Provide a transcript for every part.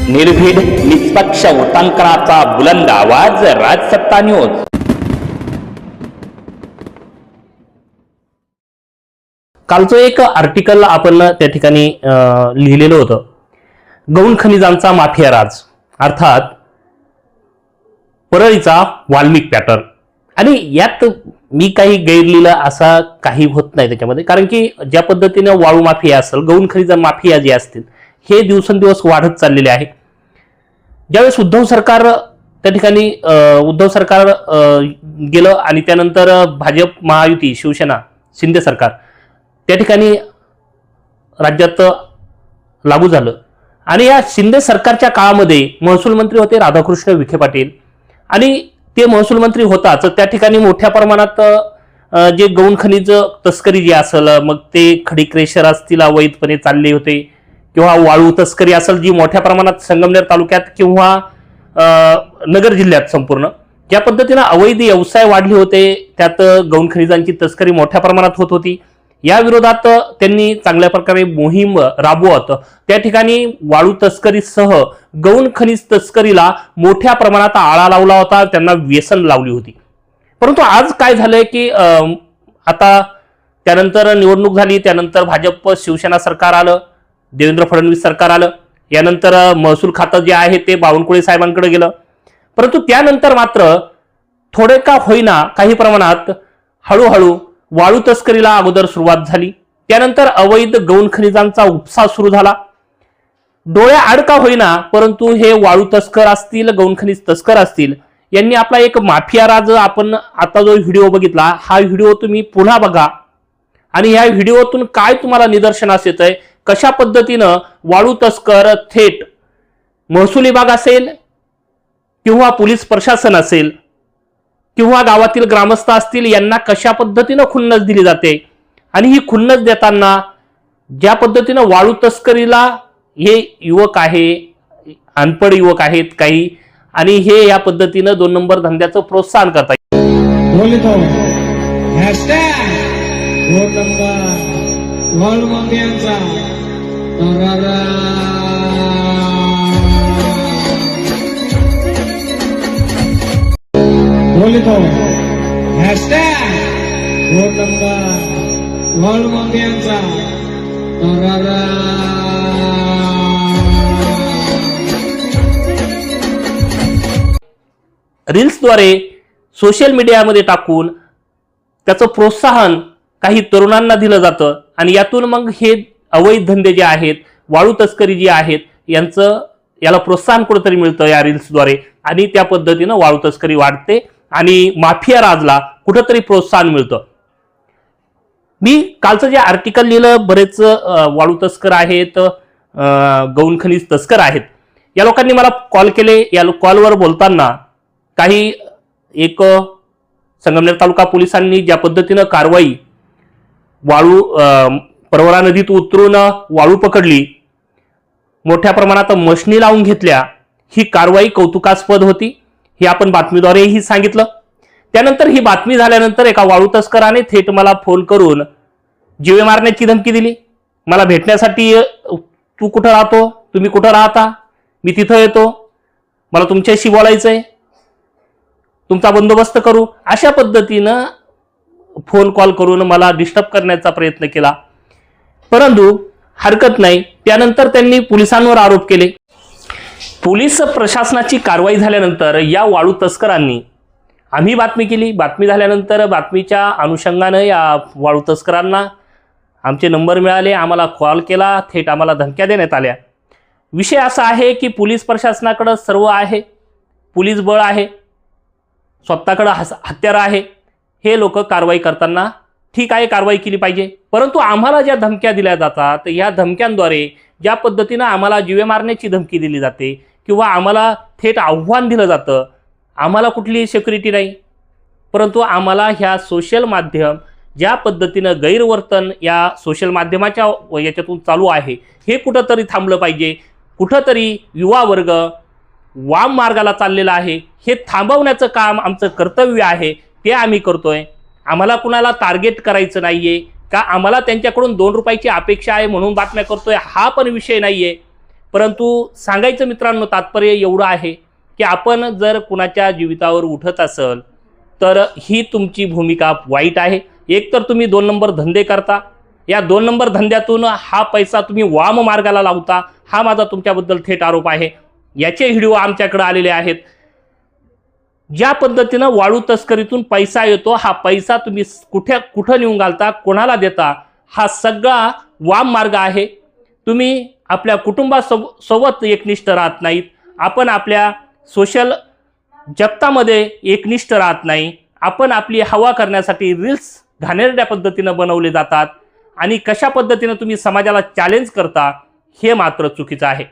निर्भीड निष्पक्ष उटंकनाचा बुलंद आवाज, राजसत्ता न्यूज। कालचं एक आर्टिकल आपण त्या ठिकाणी लिहिलेलं होतं, गौण खनिजांचा माफिया राज, अर्थात परळीचा वाल्मिक पॅटर्न। आणि यात मी काही गैरलिहिलं असा काही होत नाही त्याच्यामध्ये, कारण की ज्या पद्धतीने वाळू माफिया असेल, गौण खनिज माफिया जे असतील, हे दिवसेंदिवस वाढत चाललेले आहे। ज्यावेळेस उद्धव सरकार त्या ठिकाणी उद्धव सरकार गेलं आणि त्यानंतर भाजप महायुती शिवसेना शिंदे सरकार त्या ठिकाणी राज्यात लागू झालं। आणि या शिंदे सरकारच्या काळामध्ये महसूल मंत्री होते राधाकृष्ण विखे पाटील, आणि ते महसूल मंत्री होताच त्या ठिकाणी मोठ्या प्रमाणात जे गौण खनिज तस्करी जी असेल, मग ते खडी क्रेशर असतील अवैधपणे चालले होते, किंवा वाळू तस्करी असेल जी मोठ्या प्रमाणात संगमनेर तालुक्यात किंवा नगर जिल्ह्यात संपूर्ण ज्या पद्धतीने अवैध व्यवसाय वाढले होते, त्यात गौण खनिजांची तस्करी मोठ्या प्रमाणात होत होती। या विरोधात त्यांनी चांगल्या प्रकारे मोहीम राबवत त्या ठिकाणी वाळू तस्करीसह गौण खनिज तस्करीला मोठ्या प्रमाणात आळा लावला होता, त्यांना व्यसन लावली होती। परंतु आज काय झालंय की आता त्यानंतर निवडणूक झाली, त्यानंतर भाजप शिवसेना सरकार आलं, देवेंद्र फडणवीस सरकार आलं, यानंतर महसूल खातं जे आहे ते बावनकुळे साहेबांकडे गेलं। परंतु त्यानंतर मात्र थोडे का होईना काही प्रमाणात हळूहळू वाळू तस्करीला अगोदर सुरुवात झाली, त्यानंतर अवैध गौण खनिजांचा उपसा सुरू झाला। डोळ्या आड का होईना, परंतु हे वाळू तस्कर असतील, गौण खनिज तस्कर असतील, यांनी आपला एक माफिया राज, आपण आता जो व्हिडिओ बघितला हा व्हिडिओ तुम्ही पुन्हा बघा, आणि या व्हिडिओतून काय तुम्हाला निदर्शनास येतंय, कशा पद्धतीनं वाळू तस्कर थेट महसूल विभाग असेल किंवा पोलीस प्रशासन असेल किंवा गावातील ग्रामस्थ असतील, यांना कशा पद्धतीनं खुन्नस दिली जाते। आणि ही खुन्नस देताना ज्या पद्धतीनं वाळू तस्करीला हे युवक आहे, अनपढ युवक आहेत काही, आणि हे या पद्धतीनं 2 नंबर धंद्याचं प्रोत्साहन करतात। रील्सद्वारे सोशल मीडियामध्ये टाकून त्याचं प्रोत्साहन काही तरुणांना दिलं जातं, आणि यातून मग हे अवैध धंदे जे आहेत, वाळू तस्करी जी आहेत, याला प्रोत्साहन कुठेतरी मिळतं या रील्सद्वारे, आणि त्या पद्धतीनं वाळू तस्करी वाढते आणि माफिया राजला कुठेतरी प्रोत्साहन मिळतं। मी कालचं जे आर्टिकल लिहिलं, बरेच वाळू तस्कर आहेत, गौण खनिज तस्कर आहेत, या लोकांनी मला कॉल केले। या कॉलवर बोलताना काही एक संगमनेर तालुका पोलिसांनी ज्या पद्धतीनं कारवाई, वाळू परवरा नदीत उतरून वाळू पकडली, मोठ्या प्रमाणात मशनी लावून घेतल्या, ही कारवाई कौतुकास्पद होती, हे आपण बातमीद्वारेही सांगितलं। त्यानंतर ही बातमी झाल्यानंतर एका वाळू तस्कराने थेट मला फोन करून जीवे मारण्याची धमकी दिली। मला भेटण्यासाठी, तू कुठं राहतो, तुम्ही कुठं राहता, मी तिथं येतो, मला तुमच्याशी बोलायचंय, तुमचा बंदोबस्त करू, अशा पद्धतीनं फोन कॉल करून मला डिस्टर्ब करण्याचा प्रयत्न केला। परंतु हरकत नाही, त्यानंतर त्यांनी पोलिसांवर आरोप केले। पोलीस प्रशासनाची कारवाई झाल्यानंतर या वाळू तस्करांनी, आम्ही बातमी केली, बातमी झाल्यानंतर बातमीच्या अनुषंगानं या वाळू तस्करांना आमचे नंबर मिळाले, आम्हाला कॉल केला, थेट आम्हाला धमक्या देण्यात आल्या। विषय असा आहे की पोलीस प्रशासनाकडे सर्व आहे, पोलीस बळ आहे, स्वतःकडे हत्यार आहे, हे लोक कारवाई करताना ठीक आहे, कारवाई केली पाहिजे। परंतु आम्हाला ज्या धमक्या दिल्या जातात, या धमक्यांद्वारे ज्या पद्धतीनं आम्हाला जीवे मारण्याची धमकी दिली जाते किंवा आम्हाला थेट आव्हान दिलं जातं, आम्हाला कुठलीही सिक्युरिटी नाही, परंतु आम्हाला ह्या सोशल माध्यम ज्या पद्धतीनं गैरवर्तन या सोशल माध्यमाच्या याच्यातून चालू आहे, हे कुठंतरी थांबलं पाहिजे। कुठंतरी युवा वर्ग वाम मार्गाला चाललेला आहे, हे थांबवण्याचं काम आमचं कर्तव्य आहे, ते आम्ही करतोय। आम्हाला कुणाला टार्गेट करायचं नाहीये का आम्हाला त्यांच्याकडून 2 रुपयाची अपेक्षा आहे म्हणून बातम्या करतोय, हा पण विषय नाहीये। परंतु सांगायचं मित्रांनो तात्पर्य एवढं आहे की आपण जर कुणाच्या जीवितावर उठत असेल तर ही तुमची भूमिका वाईट आहे. एक तर तुम्ही 2 नंबर धंदे करता, या 2 नंबर धंद्यातून हा पैसा तुम्ही वाम मार्गाला लावता, हा माझा तुमच्याबद्दल थेट आरोप आहे. याचे व्हिडिओ आमच्याकडे आलेले आहेत. ज्या पद्धतीनं वाळू तस्करीतून पैसा येतो, हा पैसा तुम्ही कुठं नेऊन घालता, कोणाला देता, हा सगळा वाम मार्ग आहे. तुम्ही आपल्या कुटुंबासोबत एकनिष्ठ राहत नाहीत, आपण आपल्या सोशल जगतामध्ये एकनिष्ठ राहत नाही, आपण आपली हवा करण्यासाठी रील्स घाणेरड्या पद्धतीनं बनवले जातात आणि कशा पद्धतीनं तुम्ही समाजाला चॅलेंज करता हे मात्र चुकीचं आहे.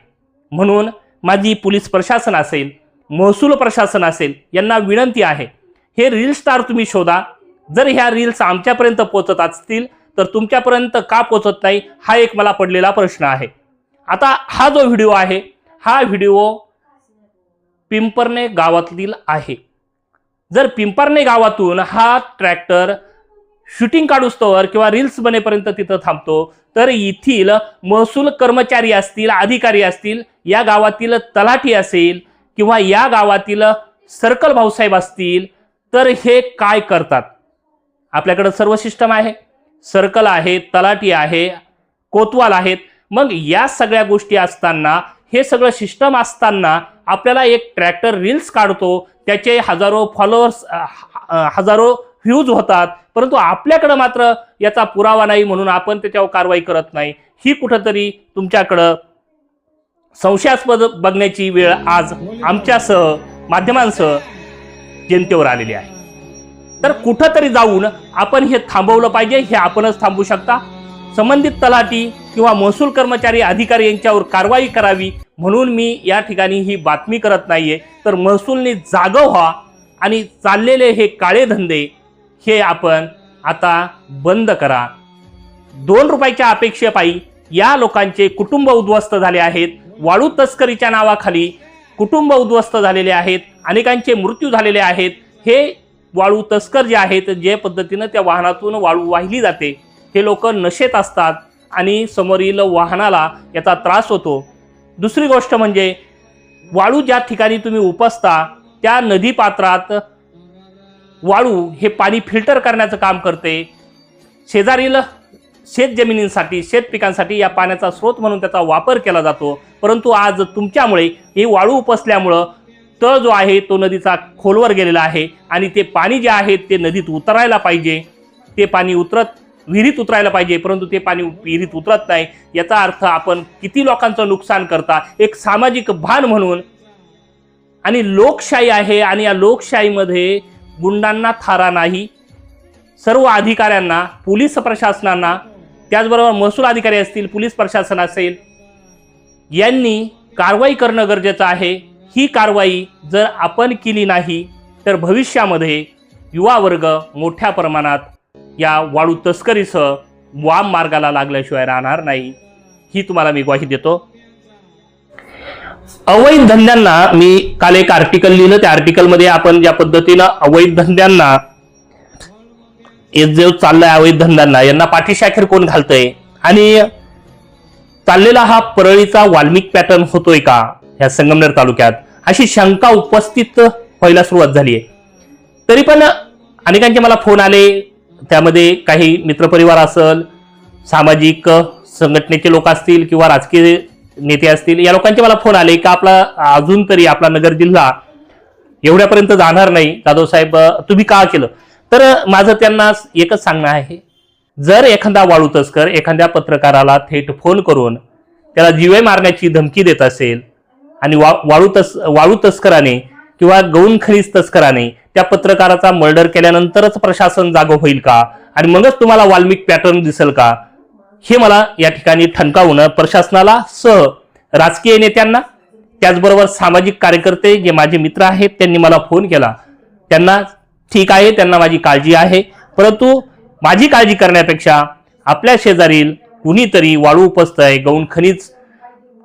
म्हणून माझी पोलीस प्रशासन असेल, महसूल प्रशासन असेल, यांना विनंती आहे, हे रील स्टार तुम्ही शोधा. जर ह्या रील्स आमच्यापर्यंत पोहोचत असतील तर तुमच्यापर्यंत का पोहोचत नाही, हा एक मला पडलेला प्रश्न आहे. आता हा जो व्हिडिओ आहे, हा व्हिडिओ पिंपरणे गावातील आहे. जर पिंपरणे गावातून हा ट्रॅक्टर शूटिंग काढूस्तोवर किंवा रील्स बनेपर्यंत तिथं थांबतो, तर येथील महसूल कर्मचारी असतील, अधिकारी असतील, या गावातील तलाठी असेल किंवा या गावातील सर्कल भाऊसाहेब असतील, तर हे काय करतात? आपल्याकडे सर्व सिस्टम आहे, सर्कल आहे, तलाठी आहे, कोतवाल आहेत. मग या सगळ्या गोष्टी असताना, हे सगळं सिस्टम असताना आपल्याला एक ट्रॅक्टर रील्स काढतो, त्याचे हजारो फॉलोअर्स, हजारो व्ह्यूज होतात, परंतु आपल्याकडे मात्र याचा पुरावा नाही म्हणून आपण त्याच्यावर कारवाई करत नाही. ही कुठंतरी तुमच्याकडं संशयास्पद बघण्याची वेळ आज आमच्यासह, माध्यमांसह जनतेवर आलेली आहे. तर कुठंतरी जाऊन आपण हे थांबवलं पाहिजे. हे आपणच थांबवू शकता. संबंधित तलाठी किंवा महसूल कर्मचारी, अधिकारी यांच्यावर कारवाई करावी म्हणून मी या ठिकाणी ही बातमी करत नाहीये. तर महसूलने जागं व्हा आणि चाललेले हे काळे धंदे हे आपण आता बंद करा. 2 रुपयाच्या अपेक्षेपायी या लोकांचे कुटुंब उद्ध्वस्त झाले आहेत. वाळू तस्करीच्या नावाखाली कुटुंब उद्ध्वस्त झालेले आहेत, अनेकांचे मृत्यू झालेले आहेत. हे वाळू तस्कर जे आहेत, जे पद्धतीनं त्या वाहनातून वाळू वाहिली जाते, हे लोक नशेत असतात आणि समोरील वाहनाला याचा त्रास होतो. दुसरी गोष्ट म्हणजे वाळू ज्या ठिकाणी तुम्ही उपसता त्या नदी पात्रात वाळू हे पाणी फिल्टर करण्याचं काम करते. शेजारील शेत जमिनींसाठी, शेत पिकांसाठी या पाण्याचा स्रोत म्हणून त्याचा वापर केला जातो. परंतु आज तुमच्यामुळे ही वाळू उपसल्यामुळं तळ जो आहे तो नदीचा खोलवर गेलेला आहे आणि ते पाणी जे आहे ते नदीत उतरायला पाहिजे, ते पाणी विहिरीत उतरायला पाहिजे, परंतु ते पाणी विहिरीत उतरत नाही. याचा अर्थ आपण किती लोकांचं नुकसान करता. एक सामाजिक भान म्हणून, आणि लोकशाही आहे आणि या लोकशाहीमध्ये गुंडांना थारा नाही. सर्व अधिकाऱ्यांना, पोलीस प्रशासनांना, त्याचबरोबर महसूल अधिकारी असतील, पोलीस प्रशासन असेल, यांनी कारवाई करणं गरजेचं आहे. ही कारवाई जर आपण केली नाही तर भविष्यामध्ये युवा वर्ग मोठ्या प्रमाणात या वाळू तस्करीसह वाम मार्गाला लागल्याशिवाय राहणार नाही, ही तुम्हाला मी ग्वाही देतो. अवैध धंद्यांना मी काल एक आर्टिकल लिहिलं. त्या आर्टिकलमध्ये आपण ज्या पद्धतीनं अवैध धंद्यांना, जो चाललाय अवैध धंद्यांना, यांना पाठीशी अखेर कोण घालतंय आणि चाललेला हा परळीचा वाल्मिक पॅटर्न होतोय का ह्या संगमनेर तालुक्यात, अशी शंका उपस्थित व्हायला सुरुवात झाली आहे. तरी पण अनेकांचे मला फोन आले, त्यामध्ये काही मित्रपरिवार असेल, सामाजिक संघटनेचे लोक असतील किंवा राजकीय नेते असतील, या लोकांचे मला फोन आले की आपला अजून तरी आपला नगर जिल्हा एवढ्यापर्यंत जाणार नाही, जाधव साहेब तुम्ही का केलं. तर माझं त्यांना एकच सांगणं आहे, जर एखादा वाळू तस्कर एखाद्या पत्रकाराला थेट फोन करून त्याला जीवे मारण्याची धमकी देत असेल आणि वाळू तस्कराने किंवा गौण खनिज तस्कराने त्या पत्रकाराचा मर्डर केल्यानंतरच प्रशासन जागं होईल का आणि मगच तुम्हाला वाल्मिक पॅटर्न दिसेल का, हे मला या ठिकाणी ठणकावून प्रशासनाला सह राजकीय नेत्यांना, त्याचबरोबर सामाजिक कार्यकर्ते जे माझे मित्र आहेत त्यांनी मला फोन केला. त्यांना ठीक आहे, त्यांना माझी काळजी आहे, परंतु माझी काळजी करण्यापेक्षा आपल्या शेजारील कुणीतरी वाळू उपसतंय, गौण खनिज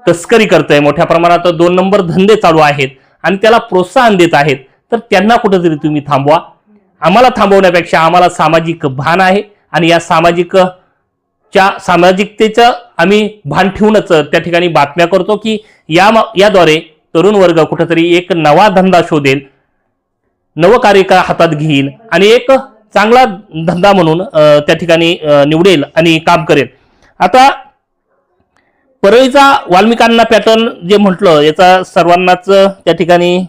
तस्करी करतंय, मोठ्या प्रमाणात 2 नंबर धंदे चालू आहेत आणि त्याला प्रोत्साहन देत आहेत, तर त्यांना कुठेतरी तुम्ही थांबवा. आम्हाला थांबवण्यापेक्षा आम्हाला सामाजिक भान आहे आणि या सामाजिक च्या सामाजिकतेचं आम्ही भान ठेवूनच त्या ठिकाणी बातम्या करतो की याद्वारे तरुण वर्ग कुठेतरी एक नवा धंदा शोधेल, नवं कार्य हातात घेईल आणि एक चांगला धंदा म्हणून त्या ठिकाणी निवडेल आणि काम करेल. आता परळीचा वाल्मिकांना पॅटर्न जे म्हटलं याचा सर्वांनाच त्या ठिकाणी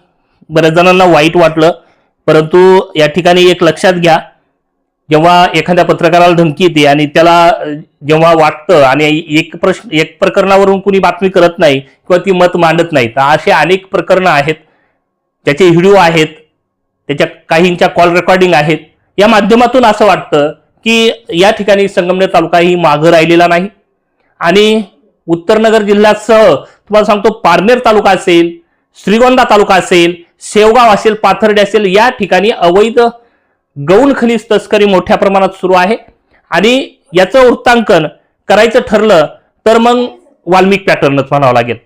बऱ्याच जणांना वाईट वाटलं, परंतु या ठिकाणी एक लक्षात घ्या, जेव्हा एखाद्या पत्रकाराला धमकी येते आणि त्याला जेव्हा वाटतं आणि एक प्रकरणावरून कुणी बातमी करत नाही किंवा ती मत मांडत नाही, तर असे अनेक प्रकरणं आहेत, त्याचे व्हिडिओ आहेत, त्याच्या काहींच्या कॉल रेकॉर्डिंग आहेत. या माध्यमातून असं वाटतं की या ठिकाणी संगमनेर तालुकाही मागं राहिलेला नाही आणि उत्तरनगर जिल्ह्यासह तुम्हाला सांगतो पारनेर तालुका असेल, श्रीगोंदा तालुका असेल, शेवगाव असेल, पाथर्डी असेल, या ठिकाणी अवैध गौण खनिज तस्करी मोठ्या प्रमाणात सुरू आहे आणि याचं वृत्तांकन करायचं ठरलं तर मग वाल्मिक पॅटर्नच म्हणावं लागेल.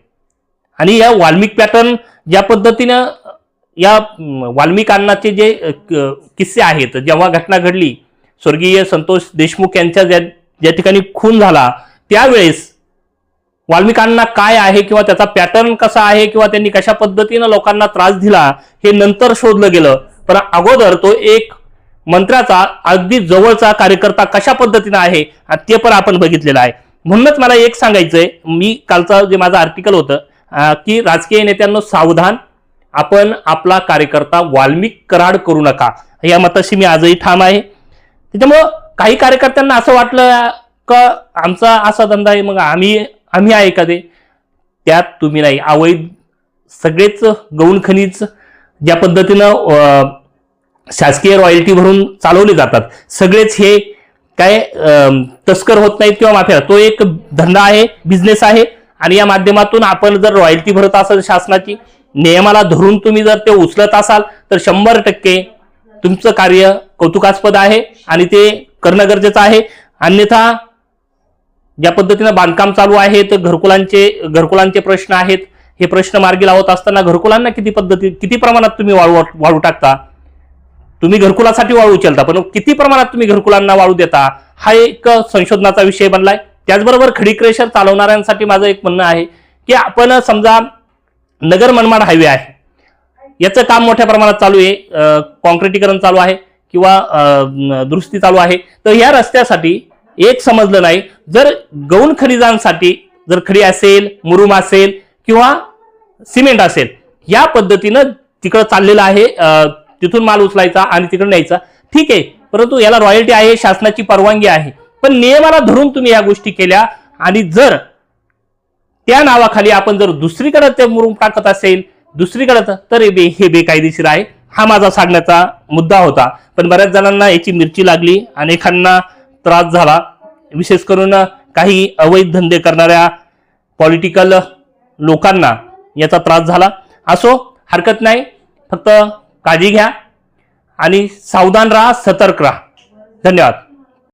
आणि या वाल्मिक पॅटर्न ज्या पद्धतीनं या वाल्मिक अण्णाचे जे किस्से आहेत, जेव्हा घटना घडली स्वर्गीय संतोष देशमुख यांच्या ज्या ठिकाणी खून झाला त्यावेळेस वाल्मिकांना काय आहे किंवा त्याचा पॅटर्न कसा आहे किंवा त्यांनी कशा पद्धतीनं लोकांना त्रास दिला हे नंतर शोधलं गेलं, पण अगोदर तो एक मंत्र्याचा अगदी जवळचा कार्यकर्ता कशा पद्धतीनं आहे ते पण आपण बघितलेलं आहे. म्हणूनच मला एक सांगायचंय, मी कालचं जे माझं आर्टिकल होतं की राजकीय नेत्यांनो सावधान, आपण आपला कार्यकर्ता वाल्मिक कराड करू नका, या मताशी मी आजही ठाम आहे. त्याच्यामुळं काही कार्यकर्त्यांना असं वाटलं का आमचा असा धंदा आहे मग आम्ही आहे का ते, त्यात तुम्ही नाही. अवैध सगळेच गौण खनिज ज्या पद्धतीनं शासकीय रॉयल्टी भरून चालवले जातात, सगळेच हे काय तस्कर होत नाहीत किंवा माफिया, तो एक धंदा आहे, बिझनेस आहे आणि या माध्यमातून आपण जर रॉयल्टी भरत असाल शासनाची, नियमाला धरून तुम्ही जर ते उचलत असाल तर 100% तुमचं कार्य कौतुकास्पद आहे आणि ते करणं गरजेचं आहे. अन्यथा ज्या पद्धतीनं बांधकाम चालू आहे तर घरकुलांचे प्रश्न आहेत, हे प्रश्न मार्गी लावत असताना घरकुलांना किती प्रमाणात तुम्ही वाळू टाकता, तुम्ही घरकुलासाठी वाळू उचलता पण किती प्रमाणात तुम्ही घरकुलांना वाळू देता, हा एक संशोधनाचा विषय बनलाय. त्याचबरोबर खडी क्रेशर चालवणाऱ्यांसाठी माझं एक म्हणणं आहे की आपण समजा नगर मनमाड हायवे आहे, याचं काम मोठ्या प्रमाणात चालू आहे, कॉन्क्रिटीकरण चालू आहे किंवा दुरुस्ती चालू आहे, तर या रस्त्यासाठी एक समजलं नाही, जर गौण खनिजांसाठी जर खडी असेल, मुरुम असेल किंवा सिमेंट असेल, या पद्धतीनं तिकडं चाललेलं आहे, तिथून माल उचलायचा आणि तिकडे न्यायचा, ठीक आहे, परंतु याला रॉयल्टी आहे, शासनाची परवानगी आहे, पण नियमाला धरून तुम्ही या गोष्टी केल्या आणि जर त्या नावाखाली आपण जर दुसरीकडे ते मुरुम टाकत असेल दुसरीकडे, तर हे बेकायदेशीर आहे. हा माझा सांगण्याचा मुद्दा होता. पण बऱ्याच जणांना याची मिरची लागली, अनेकांना त्रास झाला, विशेष करून काही अवैध धंदे करणाऱ्या पॉलिटिकल लोकांना याचा त्रास झाला. असो, हरकत नाही, फक्त काळजी घ्या आणि सावधान राहा, सतर्क राहा. धन्यवाद.